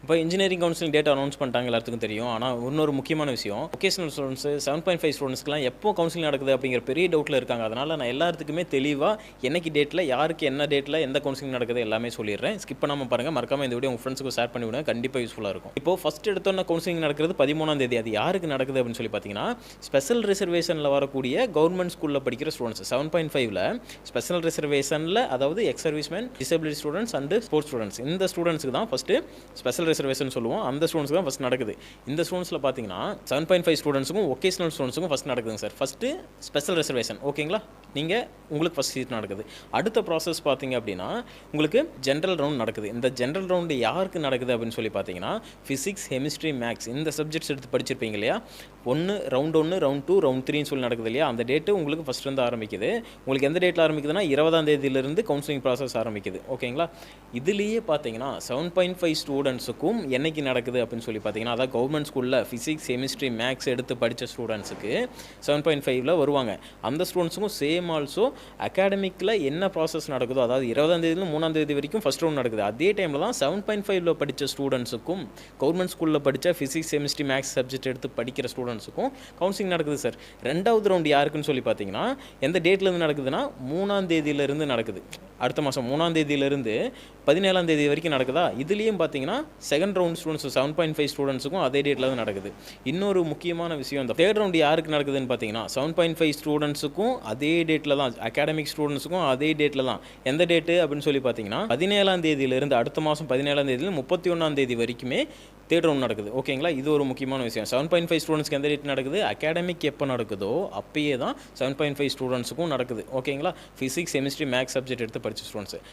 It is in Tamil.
இப்போ இன்ஜினியரிங் கவுன்சிலிங் டேட் அனௌன்ஸ் பண்ணிட்டாங்க, எல்லாத்துக்கும் தெரியும். ஆனால் இன்னொரு முக்கியமான விஷயம், வொகேஷனல் ஸ்டூடெண்ட்ஸ் 7.5 ஸ்டூடெண்ட்ஸ்க்குலாம் எப்போ கவுன்சிலிங் நடக்குது அப்படிங்கிற பெரிய டவுட்டில் இருக்காங்க. அதனால் நான் எல்லாத்துக்குமே தெளிவாக என்னைக்கு டேட்டில் யாருக்கு என்ன டேட்டில் எந்த கவுன்சிலிங் நடக்குது எல்லாமே சொல்லிடுறேன். ஸ்கிப் பண்ணாமல் பாருங்கள். மறக்காமல் இந்த வீடியோ உங்கள் ஃப்ரெண்ட்ஸுக்கு ஷேர் பண்ணி விடுங்க. கண்டிப்பாக யூஸ்ஃபுல்லாக இருக்கும். இப்போ ஃபஸ்ட் எடுத்தோன்னா கவுன்சிலிங் நடக்கிறது 13ஆம் தேதி. அது யாருக்கு நடக்குது அப்படின்னு சொல்லி பார்த்தீங்கன்னா, ஸ்பெஷல் ரிசர்வேஷனில் வரக்கூடிய கவர்மெண்ட் ஸ்கூலில் படிக்கிற ஸ்டூடெண்ட்ஸ் 7.5ல் ஸ்பெஷல் ரிசர்வேஷனில், அதாவது X serviceman, disability students and sports students, இந்த ஸ்டூடெண்ட்ஸுக்கு தான் ஃபஸ்ட்டு ஸ்பெஷல் ரிசர்வேஷன் சொல்லுவோம். அந்த ஸ்டூடெண்ட்ஸ்க்கு தான் ஃபஸ்ட் நடக்குது. இந்த ஸ்டூடெண்ட்ஸில் பார்த்தீங்கன்னா 7.5 ஸ்டூடெண்ட்ஸுக்கும் ஒகேஷனல் ஸ்டூடெண்ட்ஸுக்கும் ஃபஸ்ட் நடக்குதுங்க சார். ஃபஸ்ட்டு ஸ்பெஷல் ரிசர்வேஷன், ஓகேங்களா? உங்களுக்கு ஃபஸ்ட் சீட் நடக்குது. அடுத்த ப்ராசஸ் பார்த்தீங்க அப்படின்னா, உங்களுக்கு ஜென்ரல் ரவுண்ட் நடக்குது. இந்த ஜென்ரல் ரவுண்டு யாருக்கு நடக்குது அப்படின்னு சொல்லி பார்த்தீங்கன்னா, ஃபிசிக்ஸ், கெமிஸ்ட்ரி, மேக்ஸ் இந்த சப்ஜெக்ட்ஸ் எடுத்து படிச்சிருப்பீங்க இல்லையா? ரவுண்ட் 1, ரவுண்ட் 2, ரவுண்ட் 3ன்னு சொல்லி நடக்குது இல்லையா? அந்த டேட்டு உங்களுக்கு ஃபஸ்ட்லேருந்து ஆரம்பிக்குது. உங்களுக்கு எந்த டேட்டில் ஆரம்பிக்குதுன்னா 20ஆம் தேதியிலிருந்து கவுன்சிலிங் ப்ராசஸ் ஆரம்பிக்குது, ஓகேங்களா? இதுலேயே பார்த்தீங்கன்னா 7.5 ஸ்டூடெண்ட்ஸுக்கும் என்னைக்கு நடக்குது அப்படின்னு சொல்லி பார்த்தீங்கன்னா, அதாவது கவர்மெண்ட் ஸ்கூலில் ஃபிசிக்ஸ், கெமிஸ்ட்ரி, மேக்ஸ் எடுத்து படித்த ஸ்டூடெண்ட்ஸுக்கு 7.5ல் வருவாங்க. அந்த ஸ்டூடெண்ட்ஸுக்கும் சேம் ஆல்சோ அகாடமிக்கில் என்ன ப்ராசஸ் நடக்குதோ, அதாவது 20ஆம் தேதியிலும் 3ஆம் தேதி வரைக்கும் ஃபஸ்ட் ரவுண்ட் நடக்குது. அதே டைமில் தான் 7.5ல் படித்த ஸ்டூடெண்ட்ஸுக்கும் கவர்மெண்ட் ஸ்கூலில் படித்த ஃபிசிக்ஸ், கெமிஸ்ட்ரி, மேக்ஸ் சப்ஜெக்ட் எடுத்து படிக்கிற ஸ்டூடெண்ட்ஸுக்கும் கவுன்சிலிங் நடக்குது சார். ரெண்டாவது ரவுண்ட் யாருக்குன்னு சொல்லி பார்த்தீங்கன்னா, எந்த டேட்லேருந்து நடக்குதுன்னா 3ஆம் தேதியிலிருந்து நடக்குது. அடுத்த மாதம் 3ஆம் தேதியிலிருந்து 17ஆம் தேதி வரைக்கும் நடக்குதா? இதுலேயும் பார்த்தீங்கன்னா செகண்ட் ரவுண்ட் ஸ்டூடெண்ட்ஸ் 7.5 ஸ்டூடெண்ட்ஸுக்கும் அதே டேட்டில் தான் நடக்குது. இன்னொரு முக்கியமான விஷயம், இந்த தேர்ட் ரவுண்ட் யாருக்கு நடக்குதுன்னு பார்த்தீங்கன்னா 7.5 ஸ்டூடெண்ட்ஸுக்கும் அதே டேட்டில் தான், அகாடமிக் ஸ்டூடெண்ட்ஸுக்கும் அதே டேட்டில் தான். எந்த டேட்டு அப்படின்னு சொல்லி பார்த்தீங்கன்னா 17ஆம் தேதியிலிருந்து அடுத்த மாதம் 17ஆம் தேதியிலிருந்து 31ஆம் தேதி வரைக்குமே தேர்ட் ரவுண்ட் நடக்குது, ஓகேங்களா? இது ஒரு முக்கியமான விஷயம். 7.5 ஸ்டூடெண்ட்ஸ்க்கு எந்த டேட் நடக்குது? அகாடமிக் எப்போ நடக்குதோ அப்பயே தான் 7.5 ஸ்டூடெண்ட்ஸுக்கும் நடக்குது, ஓகேங்களா? ஃபிசிக்ஸ், கெமிஸ்ட்ரி, மேக்ஸ் சப்ஜெக்ட் எடுத்து படித்த ஸ்டூடெண்ட்ஸ்.